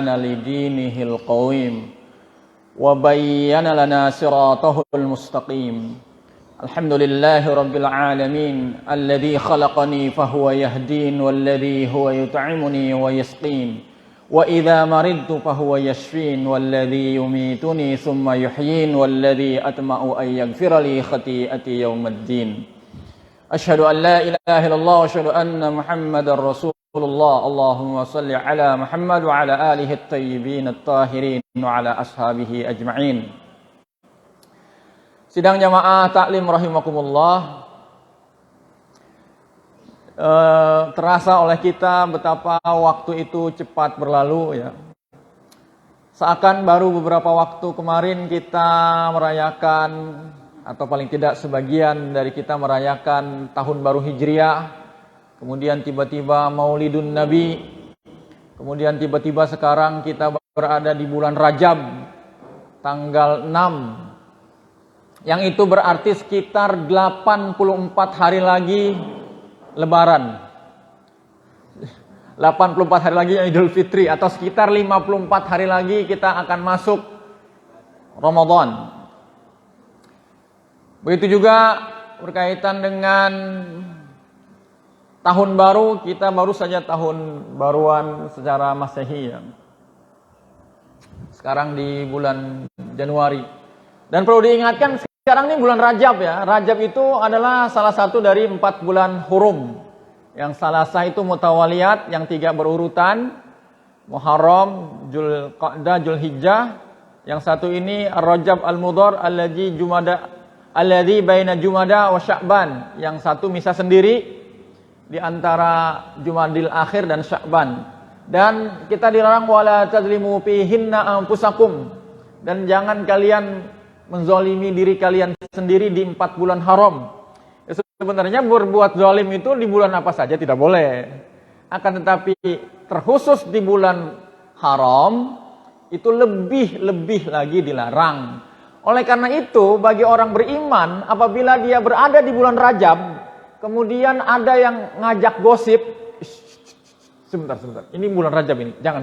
لدينه القويم وبين لنا صراطه المستقيم الحمد لله رب العالمين الذي خلقني فهو يهدين والذي هو يطعمني ويسقين وإذا مرضت فهو يشفين والذي يميتني ثم يحيين والذي أطمع أن يغفر لي خطيئتي يوم الدين أشهد أن لا إله إلا الله وأشهد أن محمد رسول الله اللهم صل على محمد وعلى آله الطيبين الطاهرين وعلى أصحابه أجمعين. Sidang jamaah taklim rahimakumullah. Terasa oleh kita betapa waktu itu cepat berlalu ya. Seakan baru beberapa waktu kemarin kita merayakan, atau paling tidak sebagian dari kita merayakan tahun baru Hijriah, kemudian tiba-tiba Maulidun Nabi, kemudian tiba-tiba sekarang kita berada di bulan Rajab tanggal 6, yang itu berarti sekitar 84 hari lagi Lebaran, 84 hari lagi Idul Fitri, atau sekitar 54 hari lagi kita akan masuk Ramadan. Begitu juga berkaitan dengan tahun baru, kita baru saja tahun baruan secara Masehi ya. Sekarang di bulan Januari. Dan perlu diingatkan sekarang ini bulan Rajab ya. Rajab itu adalah salah satu dari 4 bulan hurum. Yang Salasa itu mutawaliyat, yang 3 berurutan, Muharram, Zulqa'dah, Zulhijjah. Yang satu ini Ar-Rajab Al-Mudhar alladzi baina Jumada wa Sya'ban. Yang satu misa sendiri di antara Jumadil Akhir dan Sya'ban. Dan kita dilarang wala tazlimu fihinna anfusakum, dan jangan kalian menzalimi diri kalian sendiri di 4 bulan haram. Ya, sebenarnya berbuat zalim itu di bulan apa saja tidak boleh. Akan tetapi terkhusus di bulan haram itu lebih lagi dilarang. Oleh karena itu bagi orang beriman, apabila dia berada di bulan Rajab, kemudian ada yang ngajak gosip, sebentar, ini bulan Rajab ini, jangan.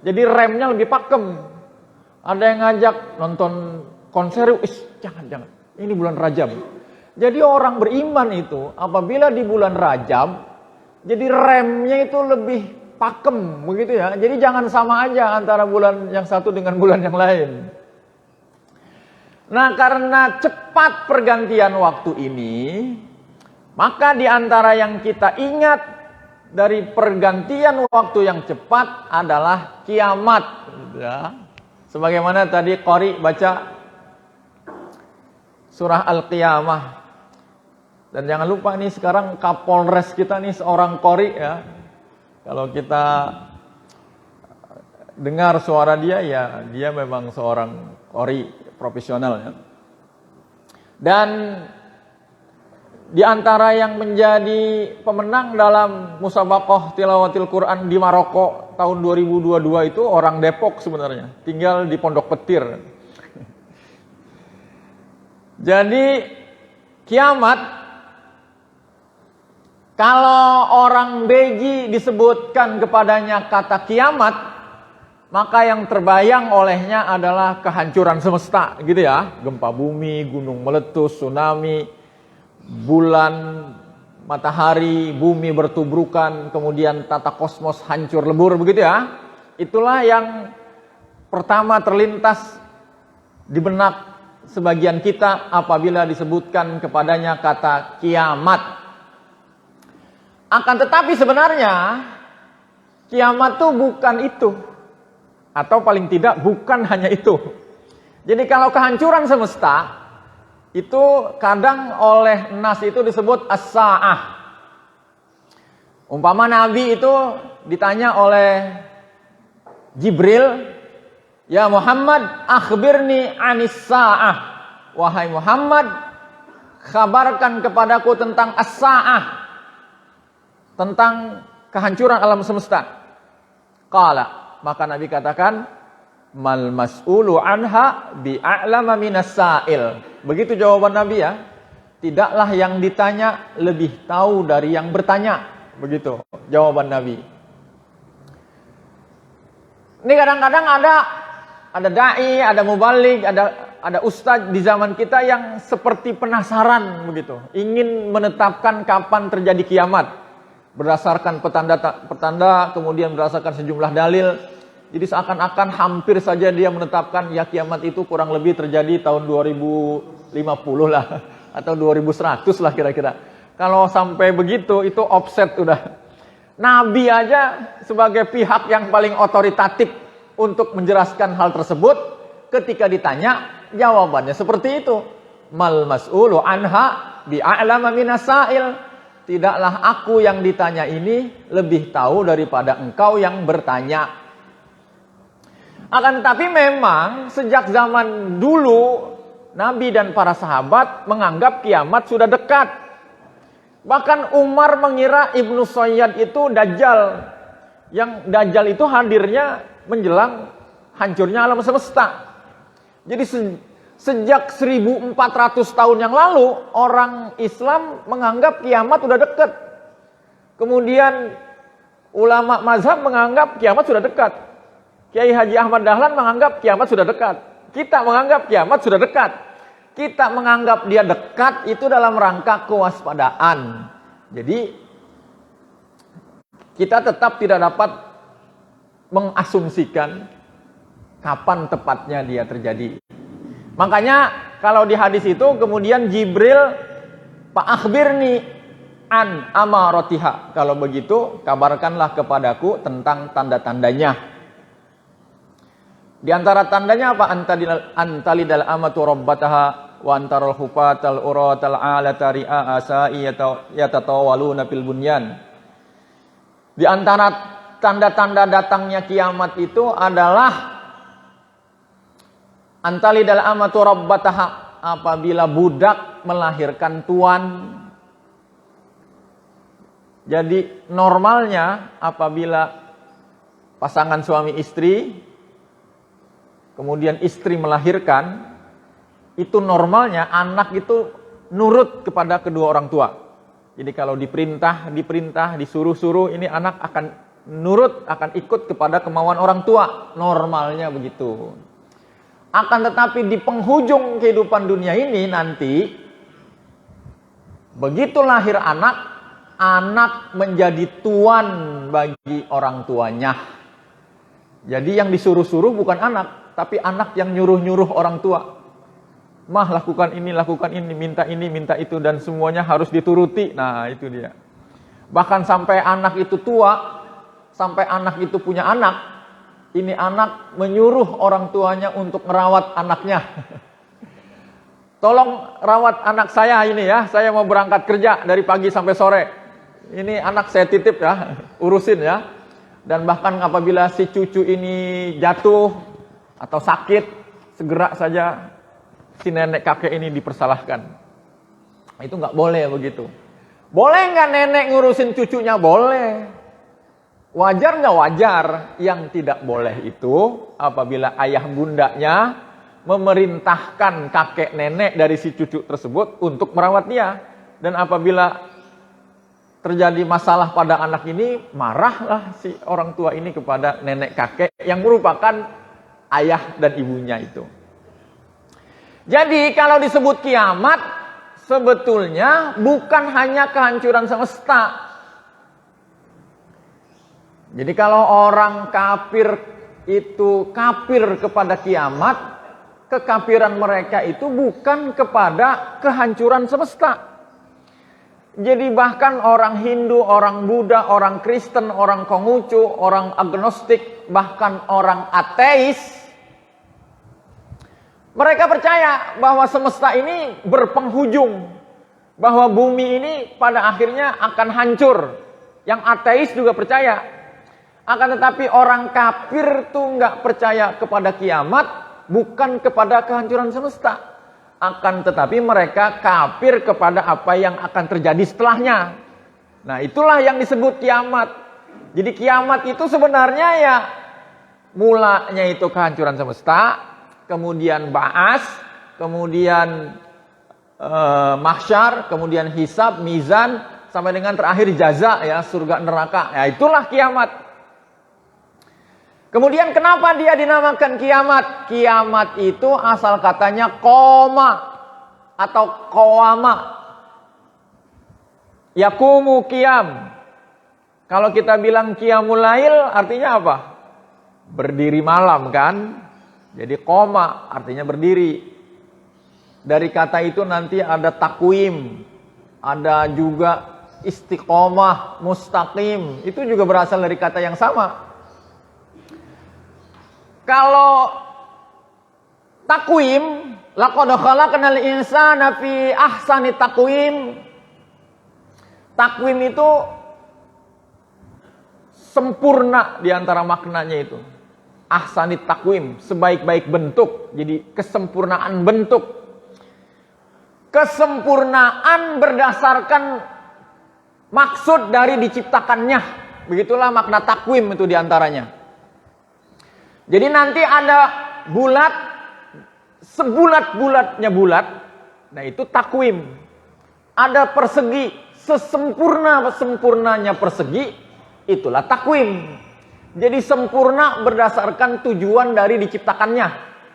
Jadi remnya lebih pakem. Ada yang ngajak nonton konser, jangan. Ini bulan Rajab. Jadi orang beriman itu apabila di bulan Rajab, jadi remnya itu lebih pakem, begitu ya. Jadi jangan sama aja antara bulan yang satu dengan bulan yang lain. Nah, karena cepat pergantian waktu ini, maka di antara yang kita ingat dari pergantian waktu yang cepat adalah kiamat. Ya. Sebagaimana tadi Qori baca surah Al-Qiyamah. Dan jangan lupa nih sekarang Kapolres kita nih seorang Qori ya. Kalau kita dengar suara dia ya, dia memang seorang Qori profesional ya. Dan di antara yang menjadi pemenang dalam musabaqah tilawatil Quran di Maroko tahun 2022 itu orang Depok sebenarnya, tinggal di Pondok Petir. Jadi kiamat, kalau orang beji disebutkan kepadanya kata kiamat, maka yang terbayang olehnya adalah kehancuran semesta, gitu ya. Gempa bumi, gunung meletus, tsunami, bulan, matahari, bumi bertubrukan, kemudian tata kosmos hancur lebur, begitu ya. Itulah yang pertama terlintas di benak sebagian kita apabila disebutkan kepadanya kata kiamat. Akan tetapi sebenarnya kiamat itu bukan itu. Atau paling tidak bukan hanya itu. Jadi kalau kehancuran semesta itu kadang oleh nas itu disebut as-sa'ah. Umpama Nabi itu ditanya oleh Jibril, "Ya Muhammad, akhbirni anis sa'ah." Wahai Muhammad, kabarkan kepadaku tentang as-sa'ah, tentang kehancuran alam semesta. Qala, maka Nabi katakan, "Mal mas'ulu anha bi'a'lama minas sa'il." Begitu jawaban Nabi ya. Tidaklah yang ditanya lebih tahu dari yang bertanya. Begitu jawaban Nabi. Ini kadang-kadang ada dai, ada mubalik, ada ustadz di zaman kita yang seperti penasaran begitu, ingin menetapkan kapan terjadi kiamat berdasarkan petanda, kemudian berdasarkan sejumlah dalil. Jadi seakan-akan hampir saja dia menetapkan ya kiamat itu kurang lebih terjadi tahun 2050 lah atau 2100 lah kira-kira. Kalau sampai begitu itu offset udah. Nabi aja sebagai pihak yang paling otoritatif untuk menjelaskan hal tersebut, ketika ditanya jawabannya seperti itu. Mal mas'ulu anha bi'a'lama minas sa'il. Tidaklah aku yang ditanya ini lebih tahu daripada engkau yang bertanya. Akan tetapi memang sejak zaman dulu Nabi dan para sahabat menganggap kiamat sudah dekat. Bahkan Umar mengira Ibnu Sayyad itu Dajjal. Yang Dajjal itu hadirnya menjelang hancurnya alam semesta. Jadi sejak 1400 tahun yang lalu orang Islam menganggap kiamat sudah dekat. Kemudian ulama mazhab menganggap kiamat sudah dekat. Kiai Haji Ahmad Dahlan menganggap kiamat sudah dekat. Kita menganggap kiamat sudah dekat. Kita menganggap dia dekat itu dalam rangka kewaspadaan. Jadi kita tetap tidak dapat mengasumsikan kapan tepatnya dia terjadi. Makanya kalau di hadis itu kemudian Jibril, Pak akhbirni an amaratiha. Kalau begitu kabarkanlah kepadaku tentang tanda-tandanya. Di antara tandanya apa? Antalidal amatu rabbataha wa antaral hufatal uratal alata ri'a asai yatatawaluna fil bunyan. Di antara tanda-tanda datangnya kiamat itu adalah antalidal amatu rabbataha, apabila budak melahirkan tuan. Jadi normalnya apabila pasangan suami istri kemudian istri melahirkan, itu normalnya anak itu nurut kepada kedua orang tua. Jadi kalau diperintah, disuruh-suruh, ini anak akan nurut, akan ikut kepada kemauan orang tua. Normalnya begitu. Akan tetapi di penghujung kehidupan dunia ini nanti, begitu lahir anak menjadi tuan bagi orang tuanya. Jadi yang disuruh-suruh bukan anak, tapi anak yang nyuruh-nyuruh orang tua. Mah lakukan ini, minta itu, dan semuanya harus dituruti. Nah itu dia. Bahkan sampai anak itu tua, sampai anak itu punya anak, ini anak menyuruh orang tuanya untuk merawat anaknya. Tolong rawat anak saya ini ya, saya mau berangkat kerja dari pagi sampai sore. Ini anak saya titip ya, urusin ya. Dan bahkan apabila si cucu ini jatuh atau sakit, segera saja si nenek kakek ini dipersalahkan. Itu nggak boleh begitu. Boleh nggak nenek ngurusin cucunya? Boleh. Wajar nggak wajar? Yang tidak boleh itu apabila ayah bundanya memerintahkan kakek nenek dari si cucu tersebut untuk merawat dia. Dan apabila terjadi masalah pada anak ini, marahlah si orang tua ini kepada nenek kakek yang merupakan ayah dan ibunya itu. Jadi kalau disebut kiamat, sebetulnya bukan hanya kehancuran semesta. Jadi kalau orang kafir itu kafir kepada kiamat, kekafiran mereka itu bukan kepada kehancuran semesta. Jadi bahkan orang Hindu, orang Buddha, orang Kristen, orang Konghucu, orang agnostik, bahkan orang ateis, mereka percaya bahwa semesta ini berpenghujung, bahwa bumi ini pada akhirnya akan hancur. Yang ateis juga percaya. Akan tetapi orang kafir tuh nggak percaya kepada kiamat, bukan kepada kehancuran semesta. Akan tetapi mereka kafir kepada apa yang akan terjadi setelahnya. Nah itulah yang disebut kiamat. Jadi kiamat itu sebenarnya ya mulanya itu kehancuran semesta, kemudian ba'as, kemudian mahsyar, kemudian hisab, mizan, sampai dengan terakhir jaza ya, surga neraka. Ya itulah kiamat. Kemudian kenapa dia dinamakan kiamat? Kiamat itu asal katanya koma atau qawama. Yakumu qiyam. Kalau kita bilang qiyamul lail artinya apa? Berdiri malam kan? Jadi koma artinya berdiri. Dari kata itu nanti ada takwim, ada juga istiqomah, mustaqim. Itu juga berasal dari kata yang sama. Kalau takwim, laqad khalaqnal insana fi ahsani takwim. Takwim itu sempurna di antara maknanya itu. Ahsani takwim, sebaik-baik bentuk. Jadi kesempurnaan bentuk. Kesempurnaan berdasarkan maksud dari diciptakannya. Begitulah makna takwim itu diantaranya. Jadi nanti ada bulat, sebulat-bulatnya bulat. Nah itu takwim. Ada persegi, sesempurna-sempurnanya persegi. Itulah takwim. Jadi sempurna berdasarkan tujuan dari diciptakannya.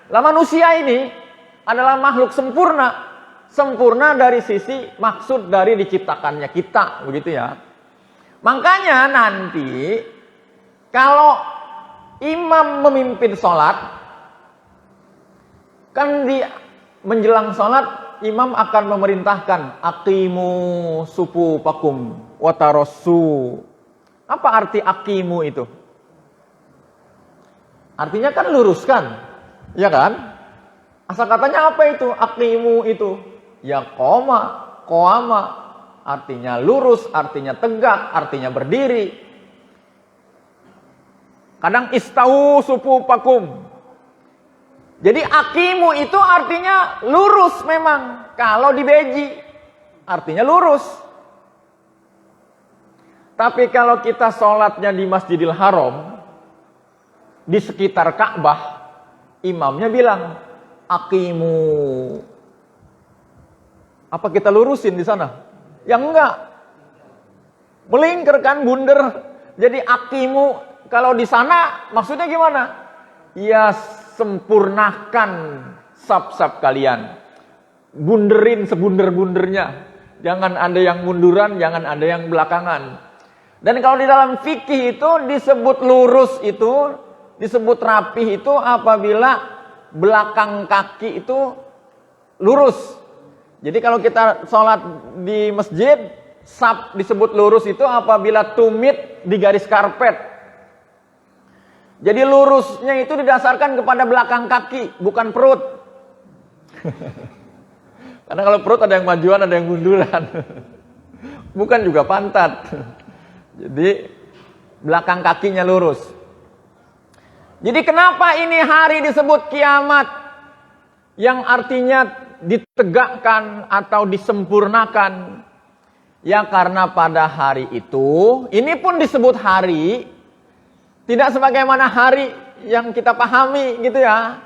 Lah manusia ini adalah makhluk sempurna. Sempurna dari sisi maksud dari diciptakannya kita, begitu ya. Makanya nanti kalau imam memimpin sholat, kan di menjelang sholat imam akan memerintahkan aqimu sufufakum watarassu. Apa arti aqimu itu? Artinya kan luruskan, ya kan? Asal katanya apa itu aqimu itu? Ya qoma, artinya lurus, artinya tegak, artinya berdiri. Kadang istau sufufakum. Jadi aqimu itu artinya lurus memang. Kalau di beji artinya lurus. Tapi kalau kita sholatnya di Masjidil Haram, di sekitar Ka'bah, imamnya bilang aqimu. Apa kita lurusin di sana? Ya enggak. Melingkar kan, bunder. Jadi aqimu kalau di sana maksudnya gimana? Ya sempurnakan saf-saf kalian. Bunderin sebunder-bundernya. Jangan ada yang munduran, jangan ada yang belakangan. Dan kalau di dalam fikih itu disebut lurus itu, disebut rapih itu apabila belakang kaki itu lurus. Jadi kalau kita sholat di masjid, saf disebut lurus itu apabila tumit di garis karpet. Jadi lurusnya itu didasarkan kepada belakang kaki, bukan perut. Karena kalau perut ada yang majuan, ada yang munduran. Bukan juga pantat. Jadi belakang kakinya lurus. Jadi kenapa ini hari disebut kiamat? Yang artinya ditegakkan atau disempurnakan. Ya karena pada hari itu, ini pun disebut hari. Tidak sebagaimana hari yang kita pahami gitu ya.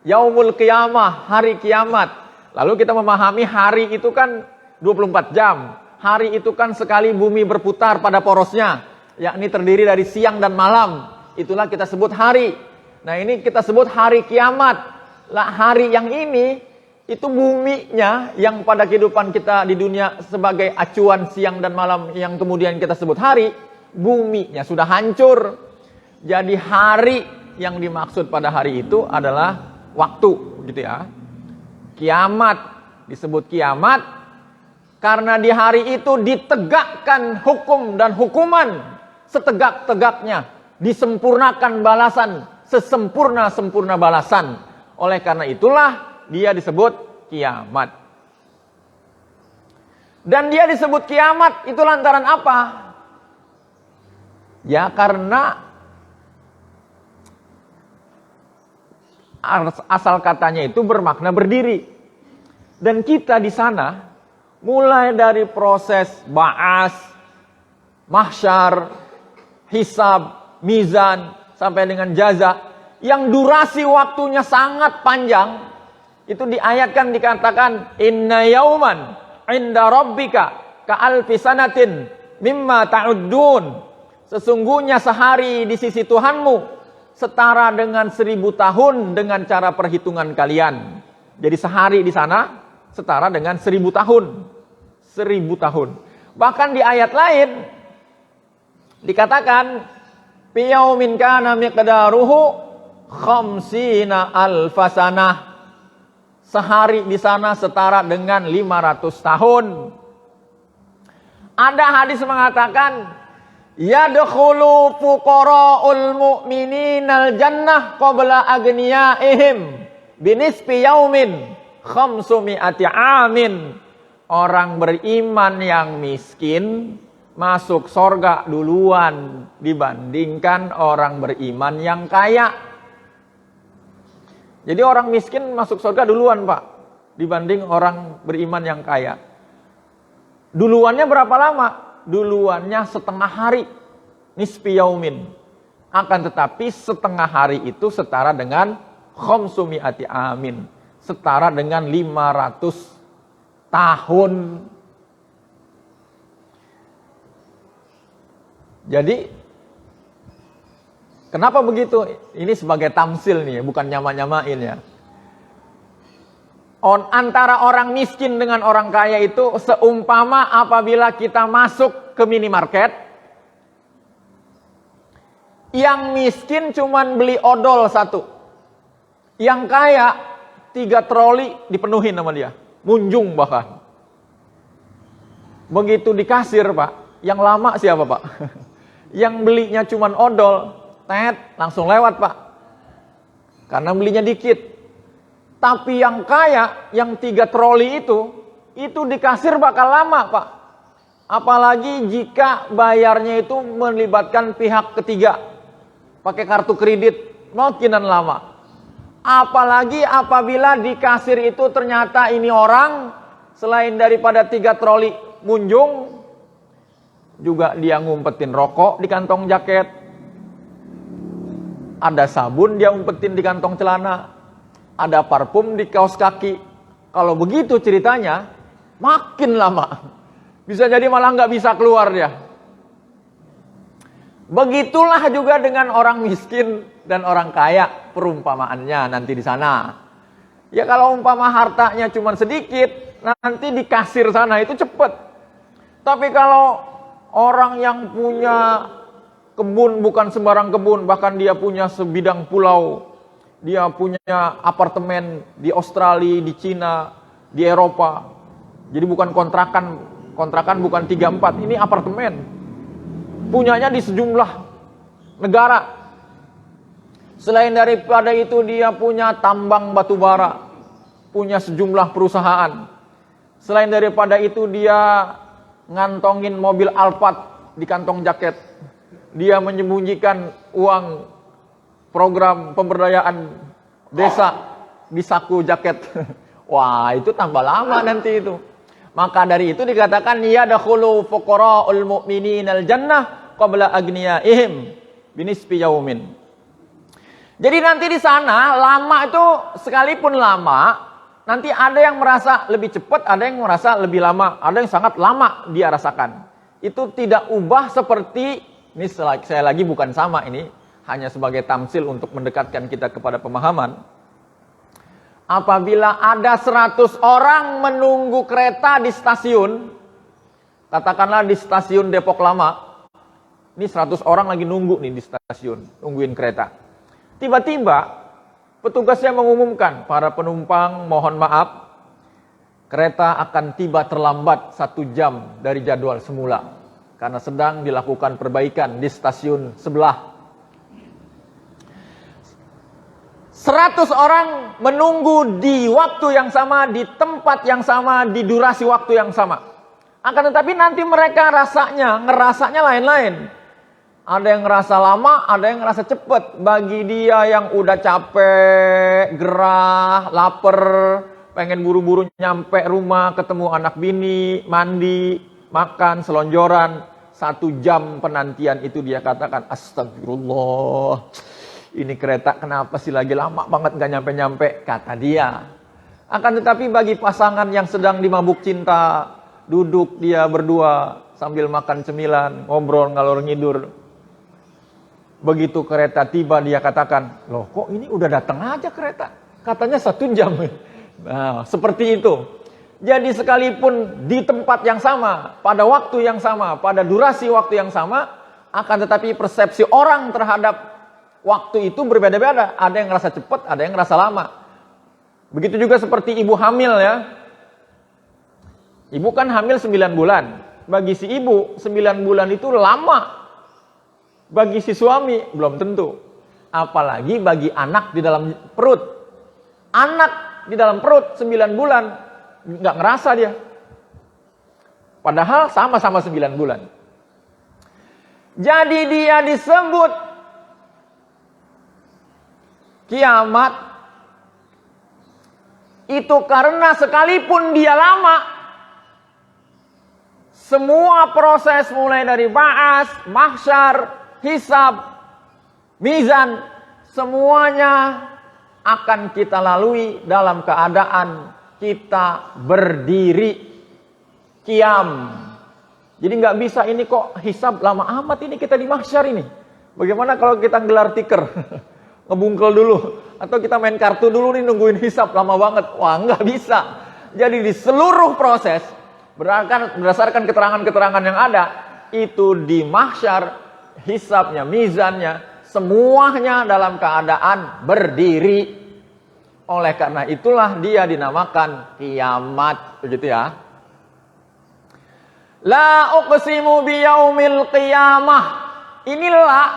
Yaumul qiyamah, hari kiamat. Lalu kita memahami hari itu kan 24 jam. Hari itu kan sekali bumi berputar pada porosnya. Yakni terdiri dari siang dan malam. Itulah kita sebut hari. Nah ini kita sebut hari kiamat. Lah hari yang ini, itu buminya yang pada kehidupan kita di dunia sebagai acuan siang dan malam yang kemudian kita sebut hari. Buminya sudah hancur. Jadi hari yang dimaksud pada hari itu adalah waktu, gitu ya. Kiamat disebut kiamat karena di hari itu ditegakkan hukum dan hukuman setegak-tegaknya, disempurnakan balasan sesempurna-sempurna balasan. Oleh karena itulah dia disebut kiamat. Dan dia disebut kiamat itu lantaran apa? Ya karena asal katanya itu bermakna berdiri. Dan kita di sana mulai dari proses ba'as, mahsyar, hisab, mizan sampai dengan jaza yang durasi waktunya sangat panjang, itu diayatkan dikatakan inna yauman inda rabbika ka'alfi sanatin mimma ta'uddun. Sesungguhnya sehari di sisi Tuhanmu setara dengan 1000 tahun dengan cara perhitungan kalian. Jadi sehari di sana setara dengan 1000 tahun. 1000 tahun. Bahkan di ayat lain dikatakan Piyaumin kana miqdaruhu khamsina alfasanah. Sehari di sana setara dengan 500 tahun. Ada hadis mengatakan yadkhulu fuqara'ul mu'mininal jannah qabla agniyaihim binisfi yaumin khamsumi'ati amin. Orang beriman yang miskin masuk sorga duluan dibandingkan orang beriman yang kaya. Jadi orang miskin masuk sorga duluan, Pak, dibanding orang beriman yang kaya. Duluannya berapa lama? Duluannya setengah hari, nisfi yaumin. Akan tetapi setengah hari itu setara dengan khamsumi'ati amin, setara dengan 500 tahun. Jadi kenapa begitu? Ini sebagai tamsil nih, bukan nyama-nyamain ya. Antara orang miskin dengan orang kaya itu seumpama apabila kita masuk ke minimarket, yang miskin cuman beli odol 1, yang kaya 3 troli dipenuhin sama dia, munjung bahkan. Begitu di kasir, Pak, yang lama siapa, Pak? Yang belinya cuman odol, langsung lewat, Pak, karena belinya dikit. Tapi yang kaya, yang 3 troli itu di kasir bakal lama, Pak. Apalagi jika bayarnya itu melibatkan pihak ketiga, pakai kartu kredit, makinan lama. Apalagi apabila di kasir itu ternyata ini orang, selain daripada 3 troli munjung, juga dia ngumpetin rokok di kantong jaket, ada sabun dia umpetin di kantong celana, ada parfum di kaos kaki. Kalau begitu ceritanya, makin lama. Bisa jadi malah nggak bisa keluar dia. Begitulah juga dengan orang miskin dan orang kaya perumpamaannya nanti di sana. Ya kalau umpama hartanya cuma sedikit, nanti di kasir sana itu cepet. Tapi kalau orang yang punya kebun, bukan sembarang kebun, bahkan dia punya sebidang pulau, dia punya apartemen di Australia, di Cina, di Eropa. Jadi bukan kontrakan bukan 3-4, ini apartemen. Punyanya di sejumlah negara. Selain daripada itu dia punya tambang batu bara, punya sejumlah perusahaan. Selain daripada itu dia ngantongin mobil Alphard di kantong jaket. Dia menyembunyikan uang program pemberdayaan desa di saku jaket. Wah, itu tambah lama nanti itu. Maka dari itu dikatakan yadkhulu fuqara'ul mu'mininal jannah qabla agniyaihim binisfi yaumin. Jadi nanti di sana lama itu sekalipun lama, nanti ada yang merasa lebih cepat, ada yang merasa lebih lama, ada yang sangat lama dia rasakan. Itu tidak ubah seperti ini, saya lagi bukan sama ini, hanya sebagai tamsil untuk mendekatkan kita kepada pemahaman. Apabila ada 100 orang menunggu kereta di stasiun, katakanlah di stasiun Depok Lama, ini 100 orang lagi nunggu nih di stasiun, nungguin kereta. Tiba-tiba petugasnya mengumumkan, para penumpang mohon maaf, kereta akan tiba terlambat 1 jam dari jadwal semula, karena sedang dilakukan perbaikan di stasiun sebelah. 100 orang menunggu di waktu yang sama, di tempat yang sama, di durasi waktu yang sama. Akan tetapi nanti mereka ngerasanya lain-lain. Ada yang ngerasa lama, ada yang ngerasa cepat. Bagi dia yang udah capek, gerah, lapar, pengen buru-buru nyampe rumah, ketemu anak bini, mandi, makan, selonjoran. 1 jam penantian itu dia katakan, astagfirullah. Ini kereta kenapa sih lagi lama banget gak nyampe-nyampe, kata dia. Akan tetapi bagi pasangan yang sedang dimabuk cinta, duduk dia berdua sambil makan cemilan, ngobrol ngalor ngidur, Begitu kereta tiba dia katakan, loh kok ini udah datang aja kereta? Katanya 1 jam. Nah, seperti itu. Jadi sekalipun di tempat yang sama, pada waktu yang sama, pada durasi waktu yang sama, akan tetapi persepsi orang terhadap waktu itu berbeda-beda. Ada yang ngerasa cepat, ada yang ngerasa lama. Begitu juga seperti ibu hamil ya. Ibu kan hamil 9 bulan. Bagi si ibu 9 bulan itu lama. Bagi si suami belum tentu. Apalagi bagi anak di dalam perut. Anak di dalam perut 9 bulan nggak ngerasa dia. Padahal sama-sama 9 bulan. Jadi dia disebut kiamat itu karena sekalipun dia lama, semua proses mulai dari ba'as, mahsyar, hisab, mizan, semuanya akan kita lalui dalam keadaan kita berdiri qiyam. Jadi nggak bisa ini kok hisab lama amat ini kita di mahsyar ini. Bagaimana kalau kita gelar tikar, ngebungkel dulu, atau kita main kartu dulu nih nungguin hisab lama banget? Wah nggak bisa. Jadi di seluruh proses berdasarkan keterangan-keterangan yang ada itu di mahsyar, hisabnya, mizannya, semuanya dalam keadaan berdiri. Oleh karena itulah dia dinamakan kiamat, begitu ya. La uqsimu biyaumil qiyamah. Inilah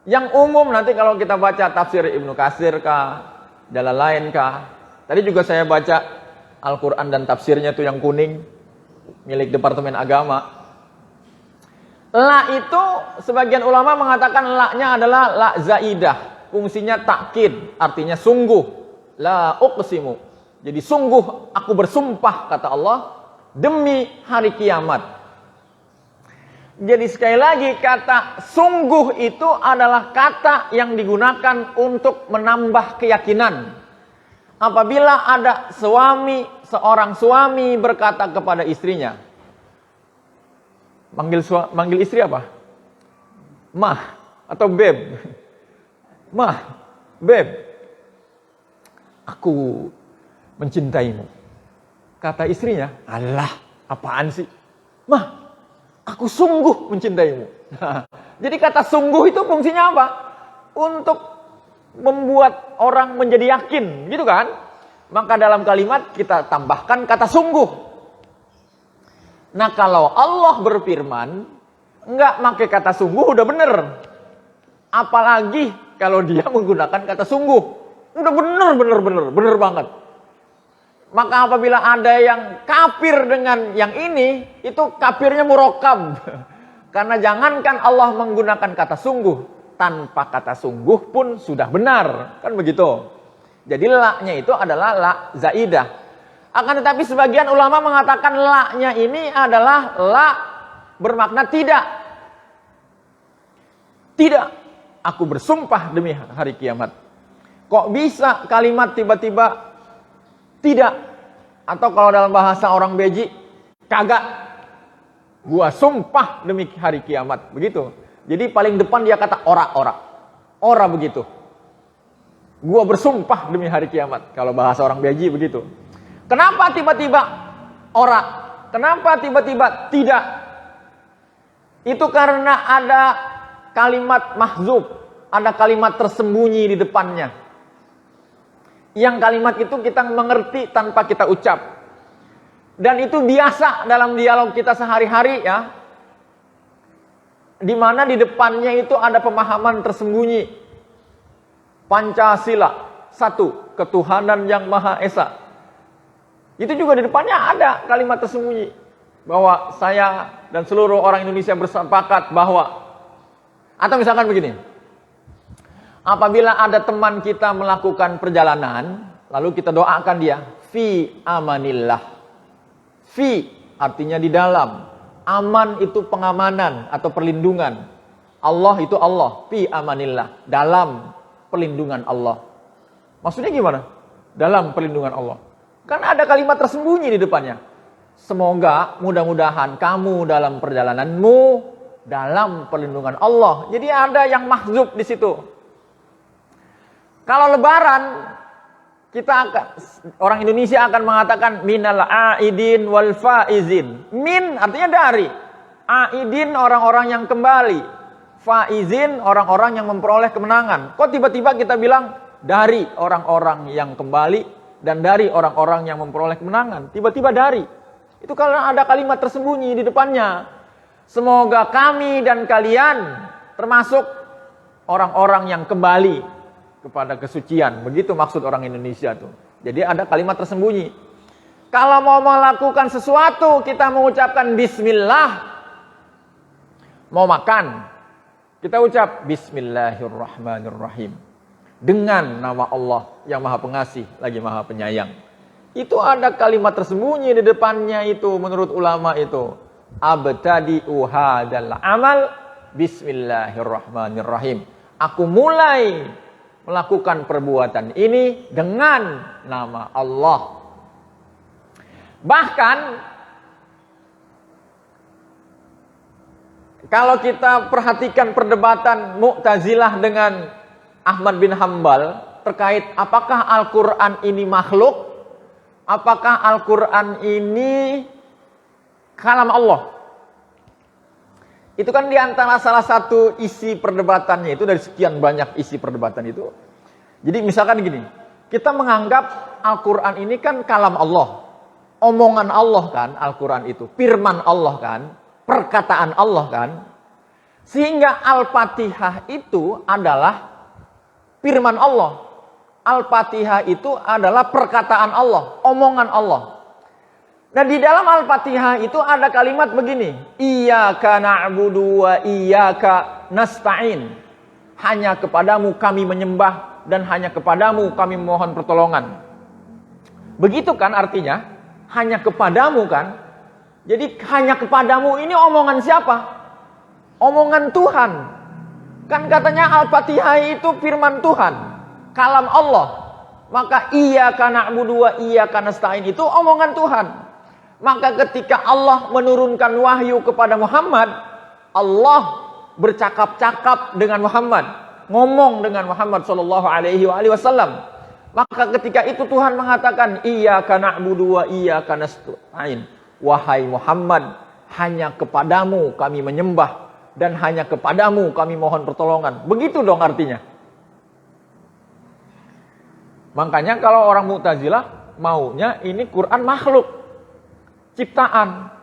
yang umum nanti kalau kita baca tafsir Ibnu Katsir kah, jalan lain kah. Tadi juga saya baca Al-Quran dan tafsirnya tuh yang kuning, milik Departemen Agama. La itu sebagian ulama mengatakan la-nya adalah la zaidah, fungsinya takkid, artinya sungguh. La uqsimu. Jadi sungguh aku bersumpah kata Allah demi hari kiamat. Jadi sekali lagi kata sungguh itu adalah kata yang digunakan untuk menambah keyakinan. Apabila ada seorang suami berkata kepada istrinya, manggil istri apa? Mah atau beb? Mah, beb, aku mencintaimu. Kata istrinya, alah, apaan sih? Mah, aku sungguh mencintaimu. Jadi kata sungguh itu fungsinya apa? Untuk membuat orang menjadi yakin, gitu kan? Maka dalam kalimat kita tambahkan kata sungguh. Nah kalau Allah berfirman, enggak pakai kata sungguh udah bener. Apalagi kalau dia menggunakan kata sungguh, udah bener banget. Maka apabila ada yang kafir dengan yang ini, itu kafirnya murokab. Karena jangankan Allah menggunakan kata sungguh, tanpa kata sungguh pun sudah benar. Kan begitu. Jadi la-nya itu adalah la zaidah. Akan tetapi sebagian ulama mengatakan la-nya ini adalah la bermakna tidak. Tidak. Aku bersumpah demi hari kiamat. Kok bisa kalimat tiba-tiba tidak? Atau kalau dalam bahasa orang beji, kagak. Gua sumpah demi hari kiamat. Begitu. Jadi paling depan dia kata ora. Ora begitu. Gua bersumpah demi hari kiamat. Kalau bahasa orang beji begitu. Kenapa tiba-tiba ora? Kenapa tiba-tiba tidak? Itu karena ada kalimat mahzub. Ada kalimat tersembunyi di depannya. Yang kalimat itu kita mengerti tanpa kita ucap. Dan itu biasa dalam dialog kita sehari-hari ya. Di mana di depannya itu ada pemahaman tersembunyi. Pancasila, satu, ketuhanan yang Maha Esa. Itu juga di depannya ada kalimat tersembunyi. Bahwa saya dan seluruh orang Indonesia bersepakat bahwa. Atau misalkan begini. Apabila ada teman kita melakukan perjalanan, lalu kita doakan dia, fi amanillah. Fi artinya di dalam. Aman itu pengamanan atau perlindungan. Allah itu Allah, fi amanillah, dalam perlindungan Allah. Maksudnya gimana? Dalam perlindungan Allah. Kan ada kalimat tersembunyi di depannya. Semoga mudah-mudahan kamu dalam perjalananmu dalam perlindungan Allah. Jadi ada yang mahzub di situ. Kalau lebaran, orang Indonesia akan mengatakan minal aidin wal faizin. Min artinya dari. Aidin orang-orang yang kembali. Faizin orang-orang yang memperoleh kemenangan. Kok tiba-tiba kita bilang dari orang-orang yang kembali dan dari orang-orang yang memperoleh kemenangan? Tiba-tiba dari. Itu karena ada kalimat tersembunyi di depannya. Semoga kami dan kalian termasuk orang-orang yang kembali kepada kesucian. Begitu maksud orang Indonesia tuh. Jadi ada kalimat tersembunyi. Kalau mau melakukan sesuatu, kita mengucapkan bismillah. Mau makan, kita ucap bismillahirrahmanirrahim. Dengan nama Allah yang maha pengasih, lagi maha penyayang. Itu ada kalimat tersembunyi di depannya itu menurut ulama itu. Abtadi'u hadal amal bismillahirrahmanirrahim. Aku mulai melakukan perbuatan ini dengan nama Allah. Bahkan kalau kita perhatikan perdebatan Mu'tazilah dengan Ahmad bin Hambal terkait apakah Al-Quran ini makhluk, apakah Al-Quran ini kalam Allah. Itu kan diantara salah satu isi perdebatannya itu, dari sekian banyak isi perdebatan itu. Jadi misalkan gini, kita menganggap Al-Quran ini kan kalam Allah. Omongan Allah kan Al-Quran itu, firman Allah kan, perkataan Allah kan. Sehingga Al-Fatihah itu adalah firman Allah. Al-Fatihah itu adalah perkataan Allah, omongan Allah. Nah di dalam Al-Fatihah itu ada kalimat begini. Iyyaka na'budu wa iyyaka nasta'in. Hanya kepadamu kami menyembah dan hanya kepadamu kami mohon pertolongan. Begitu kan artinya? Hanya kepadamu kan? Jadi hanya kepadamu ini omongan siapa? Omongan Tuhan. Kan katanya Al-Fatihah itu firman Tuhan, kalam Allah. Maka iyyaka na'budu wa iyyaka nasta'in itu omongan Tuhan. Maka ketika Allah menurunkan wahyu kepada Muhammad, Allah bercakap-cakap dengan Muhammad, ngomong dengan Muhammad sallallahu alaihi wasallam. Maka ketika itu Tuhan mengatakan iyyaka na'budu wa iyyaka nasta'in. Wahai Muhammad, hanya kepadamu kami menyembah dan hanya kepadamu kami mohon pertolongan. Begitu dong artinya. Makanya kalau orang Mu'tazilah maunya ini Quran makhluk, ciptaan.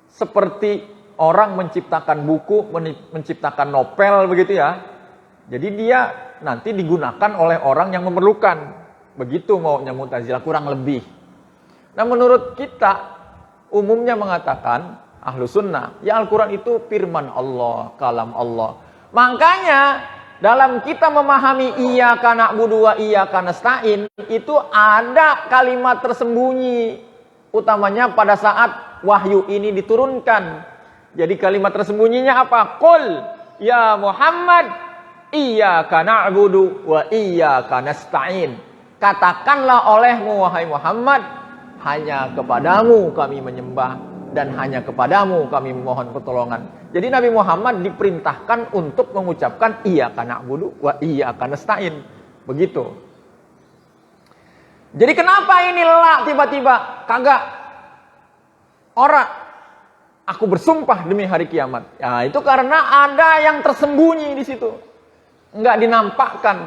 Seperti orang menciptakan buku, menciptakan novel begitu ya. Jadi dia nanti digunakan oleh orang yang memerlukan. Begitu maunya Mu'tazilah kurang lebih. Nah menurut kita umumnya mengatakan Ahlu Sunnah, ya Al-Quran itu firman Allah, kalam Allah. Makanya dalam kita memahami iyyaka na'budu wa iyyaka nasta'in itu ada kalimat tersembunyi, utamanya pada saat wahyu ini diturunkan. Jadi kalimat tersembunyinya apa? Qul ya Muhammad iyyaka na'budu wa iyyaka nasta'in. Katakanlah olehmu wahai Muhammad, hanya kepadamu kami menyembah dan hanya kepadamu kami memohon pertolongan. Jadi Nabi Muhammad diperintahkan untuk mengucapkan iyyaka na'budu wa iyyaka nasta'in. Begitu. Jadi kenapa ini la tiba-tiba kagak ora aku bersumpah demi hari kiamat. Ya itu karena ada yang tersembunyi di situ. Enggak dinampakkan.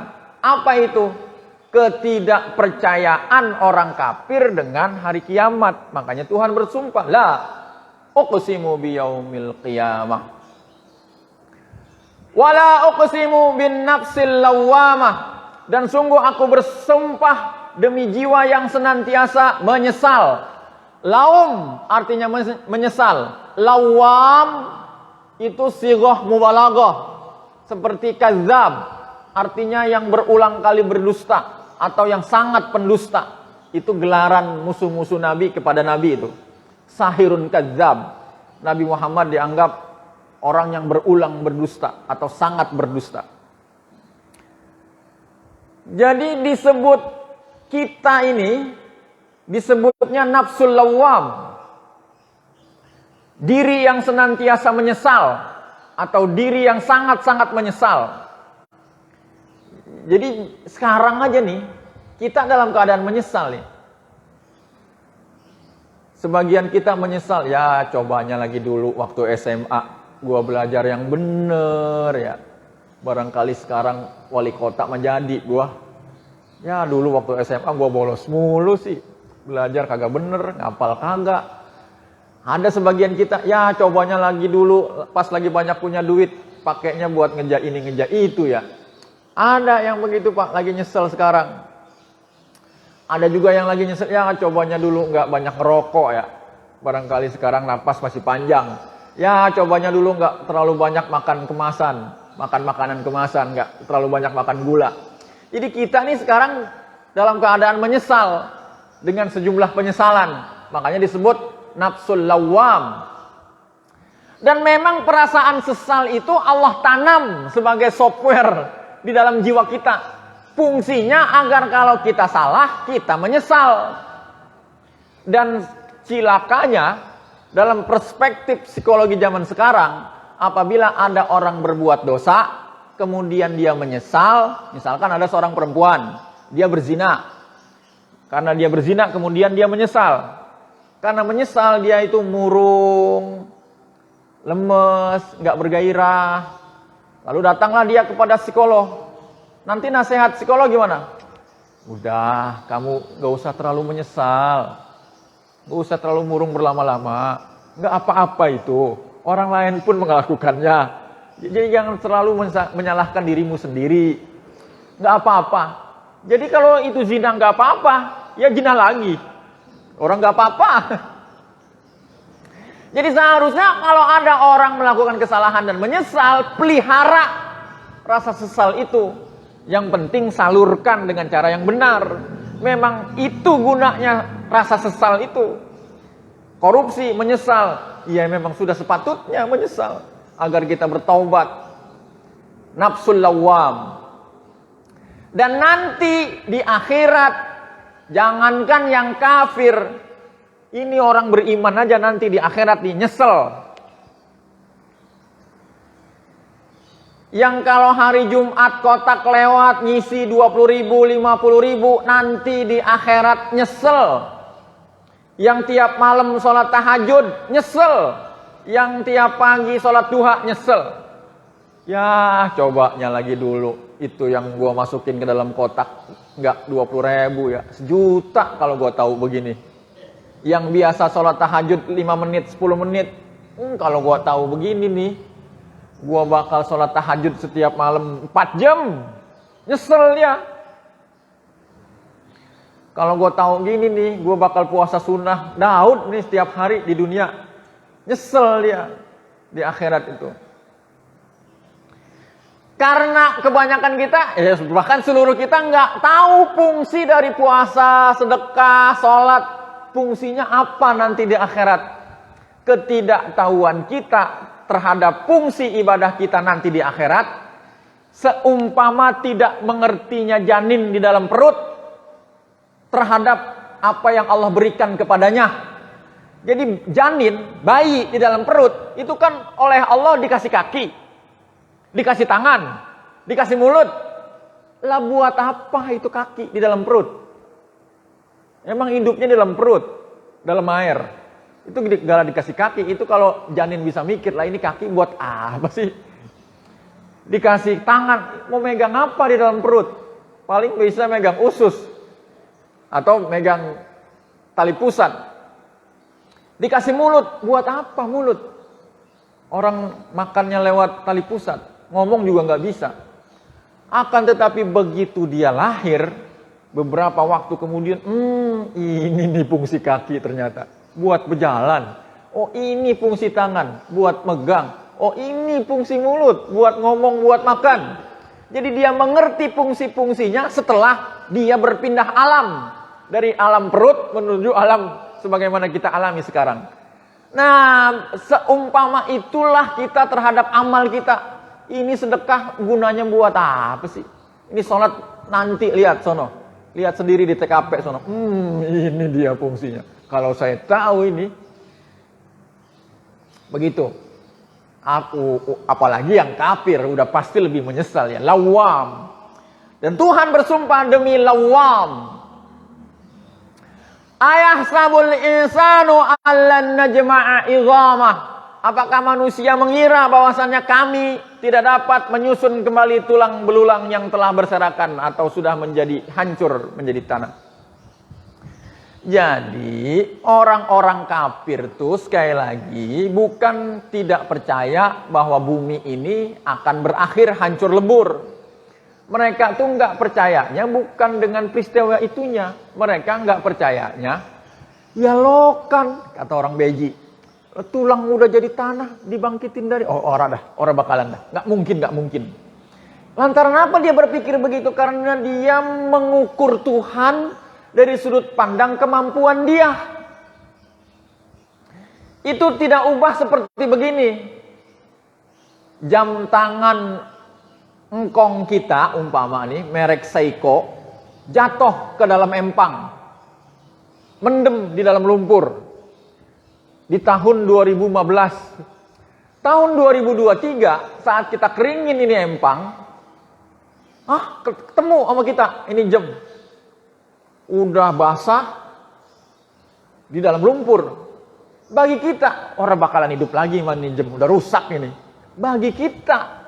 Apa itu? Ketidakpercayaan orang kafir dengan hari kiamat. Makanya Tuhan bersumpah, la uqsimu biyaumil qiyamah wala uqsimu bin nafsil lawwamah, dan sungguh aku bersumpah demi jiwa yang senantiasa menyesal. Laum artinya menyesal. Lawwam itu sighah mubalaghah, seperti kadzab artinya yang berulang kali berdusta atau yang sangat pendusta. Itu gelaran musuh-musuh Nabi kepada Nabi itu. Sahirun kadzab. Nabi Muhammad dianggap orang yang berulang berdusta atau sangat berdusta. Jadi disebut kita ini disebutnya nafsul lawwam. Diri yang senantiasa menyesal. atau diri yang sangat-sangat menyesal. Jadi sekarang aja nih, kita dalam keadaan menyesal nih. Sebagian kita menyesal, ya cobanya lagi dulu waktu SMA, gua belajar yang bener ya. Barangkali sekarang wali kota menjadi gua. Ya dulu waktu SMA gua bolos mulu sih. Belajar kagak bener, ngapal kagak. Ada sebagian kita, ya cobanya lagi dulu pas lagi banyak punya duit, pakainya buat ngeja ini ngeja itu ya. Ada yang begitu Pak, lagi nyesel sekarang. Ada juga yang lagi nyesel, ya cobanya dulu nggak banyak ngerokok ya. Barangkali sekarang napas masih panjang. Ya cobanya dulu nggak terlalu banyak makan kemasan, makan makanan kemasan, nggak terlalu banyak makan gula. Jadi kita nih sekarang dalam keadaan menyesal dengan sejumlah penyesalan. Makanya disebut nafsul lawwam. Dan memang perasaan sesal itu Allah tanam sebagai software di dalam jiwa kita. Fungsinya agar kalau kita salah, kita menyesal. Dan cilakanya dalam perspektif psikologi zaman sekarang, apabila ada orang berbuat dosa, kemudian dia menyesal, misalkan ada seorang perempuan, dia berzina. Karena dia berzina, kemudian dia menyesal. Karena menyesal, dia itu murung, lemes, nggak bergairah. Lalu datanglah dia kepada psikolog. Nanti nasihat psikolog gimana? Udah, kamu gak usah terlalu menyesal. Gak usah terlalu murung berlama-lama. Gak apa-apa itu. Orang lain pun melakukannya. Jadi jangan terlalu menyalahkan dirimu sendiri. Gak apa-apa. Jadi kalau itu zina gak apa-apa, ya zina lagi. Orang gak apa-apa. Jadi seharusnya kalau ada orang melakukan kesalahan dan menyesal, pelihara rasa sesal itu. Yang penting salurkan dengan cara yang benar. Memang itu gunanya rasa sesal itu. Korupsi, menyesal. Ya memang sudah sepatutnya menyesal. Agar kita bertaubat. Nafsul lawwam. Dan nanti di akhirat, jangankan yang kafir, ini orang beriman aja nanti di akhirat nih nyesel. Yang kalau hari Jumat kotak lewat ngisi 20.000, 50.000, nanti di akhirat nyesel. Yang tiap malam sholat tahajud nyesel. Yang tiap pagi sholat duha nyesel. Ya cobanya lagi dulu. Itu yang gua masukin ke dalam kotak. Enggak 20.000 ya. 1 juta kalau gua tahu begini. Yang biasa sholat tahajud 5 menit, 10 menit. Kalau gua tahu begini nih, gua bakal sholat tahajud setiap malam 4 jam. Nyesel ya. Kalau gua tahu gini nih, gua bakal puasa sunnah Daud nih setiap hari di dunia. Nyesel dia di akhirat itu. Karena kebanyakan kita, bahkan seluruh kita nggak tahu fungsi dari puasa, sedekah, sholat. Fungsinya apa nanti di akhirat? Ketidaktahuan kita terhadap fungsi ibadah kita nanti di akhirat, seumpama tidak mengertinya janin di dalam perut terhadap apa yang Allah berikan kepadanya. Jadi janin, bayi di dalam perut, itu kan oleh Allah dikasih kaki, dikasih tangan, dikasih mulut. Lah buat apa itu kaki di dalam perut? Emang hidupnya di dalam perut, dalam air. Itu gara dikasih kaki, itu kalau janin bisa mikir, lah ini kaki buat apa sih? Dikasih tangan, mau megang apa di dalam perut? Paling bisa megang usus. Atau megang tali pusat. Dikasih mulut, buat apa mulut? Orang makannya lewat tali pusat, ngomong juga nggak bisa. Akan tetapi begitu dia lahir, beberapa waktu kemudian, ini nih fungsi kaki ternyata, buat berjalan. Oh ini fungsi tangan, buat megang. Oh ini fungsi mulut, buat ngomong, buat makan. Jadi dia mengerti fungsi-fungsinya setelah dia berpindah alam. Dari alam perut menuju alam sebagaimana kita alami sekarang. Nah, seumpama itulah kita terhadap amal kita. Ini sedekah gunanya buat apa sih? Ini sholat nanti lihat sono. Lihat sendiri di TKP sono. Ini dia fungsinya. Kalau saya tahu ini. Begitu. Apalagi yang kafir udah pasti lebih menyesal ya. Lawam. Dan Tuhan bersumpah demi lawam. Ayahsabul insanu allan najma'a idhamah. Apakah manusia mengira bahwasannya kami tidak dapat menyusun kembali tulang belulang yang telah berserakan atau sudah menjadi hancur menjadi tanah. Jadi orang-orang kafir tuh sekali lagi bukan tidak percaya bahwa bumi ini akan berakhir hancur lebur. Mereka tuh nggak percayanya bukan dengan peristiwa itunya. Mereka nggak percayanya, ya lokan, kata orang beji. Tulang udah jadi tanah, dibangkitin dari, orang bakalan dah. Nggak mungkin. Lantaran apa dia berpikir begitu? Karena dia mengukur Tuhan dari sudut pandang kemampuan dia. Itu tidak ubah seperti begini. Jam tangan engkong kita, umpama nih, merek Seiko, jatuh ke dalam empang. Mendem di dalam lumpur. Di tahun 2015. Tahun 2023, saat kita keringin ini empang, ketemu sama kita, ini jam. Udah basah, di dalam lumpur. Bagi kita, orang bakalan hidup lagi ini jam, udah rusak ini. Bagi kita.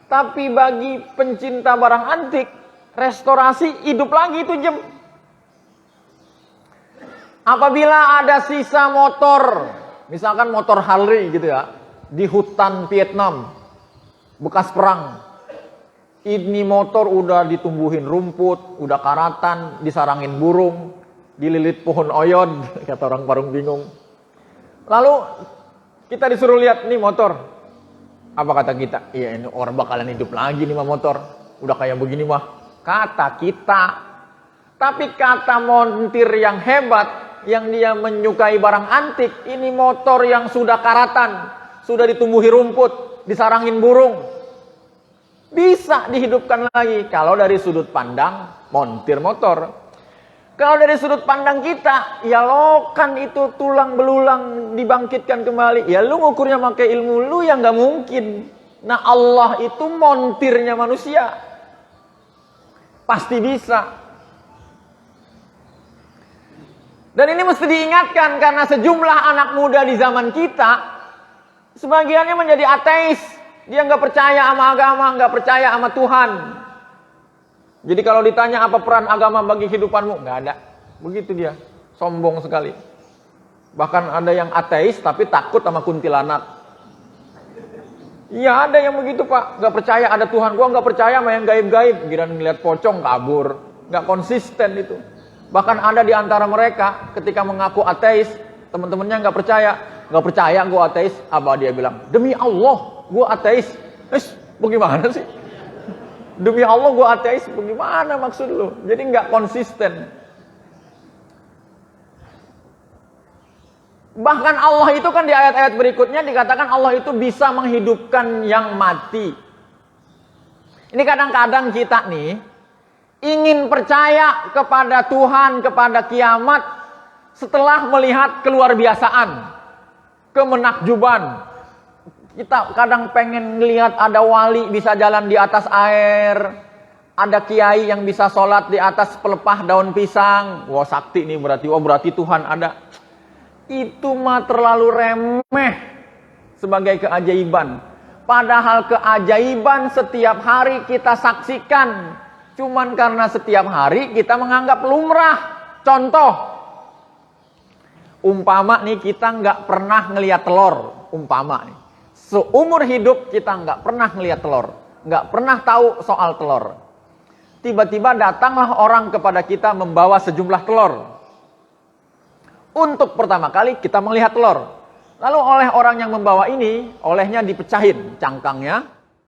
Tapi bagi pencinta barang antik, restorasi, hidup lagi itu jam. Apabila ada sisa motor, misalkan motor Harley gitu ya, di hutan Vietnam, bekas perang. Ini motor udah ditumbuhin rumput, udah karatan, disarangin burung, dililit pohon oyod, kata orang Parung bingung. Lalu kita disuruh lihat nih motor. Apa kata kita? Iya, ini orang bakalan hidup lagi nih motor. Udah kayak begini mah. Kata kita. Tapi kata montir yang hebat, yang dia menyukai barang antik, ini motor yang sudah karatan, sudah ditumbuhi rumput, disarangin burung. Bisa dihidupkan lagi kalau dari sudut pandang montir motor. Kalau dari sudut pandang kita, ya lokan itu tulang belulang dibangkitkan kembali. Ya lu ngukurnya pakai ilmu lu yang gak mungkin. Nah Allah itu montirnya manusia. Pasti bisa. Dan ini mesti diingatkan karena sejumlah anak muda di zaman kita, sebagiannya menjadi ateis. Dia gak percaya sama agama, gak percaya sama Tuhan. Jadi kalau ditanya apa peran agama bagi kehidupanmu, nggak ada. Begitu dia, sombong sekali. Bahkan ada yang ateis tapi takut sama kuntilanak. Iya ada yang begitu pak, nggak percaya ada Tuhan. Gua nggak percaya sama yang gaib-gaib. Giliran ngeliat pocong kabur, nggak konsisten itu. Bahkan ada di antara mereka ketika mengaku ateis, teman-temannya nggak percaya gua ateis. Apa dia bilang? Demi Allah, gua ateis. Bagaimana sih? Demi Allah gue ateis, bagaimana maksud lu? Jadi nggak konsisten. Bahkan Allah itu kan di ayat-ayat berikutnya dikatakan Allah itu bisa menghidupkan yang mati. Ini kadang-kadang kita nih ingin percaya kepada Tuhan, kepada kiamat setelah melihat keluar biasaan, kemenakjuban. Kita kadang pengen ngelihat ada wali bisa jalan di atas air. Ada kiai yang bisa sholat di atas pelepah daun pisang. Wah sakti nih berarti. Wah berarti Tuhan ada. Itu mah terlalu remeh sebagai keajaiban. Padahal keajaiban setiap hari kita saksikan. Cuman karena setiap hari kita menganggap lumrah. Contoh. Umpama nih kita nggak pernah ngelihat telur. Umpama nih. Seumur hidup kita nggak pernah ngelihat telur, nggak pernah tahu soal telur. Tiba-tiba datanglah orang kepada kita membawa sejumlah telur. Untuk pertama kali kita melihat telur. Lalu oleh orang yang membawa ini, olehnya dipecahin cangkangnya,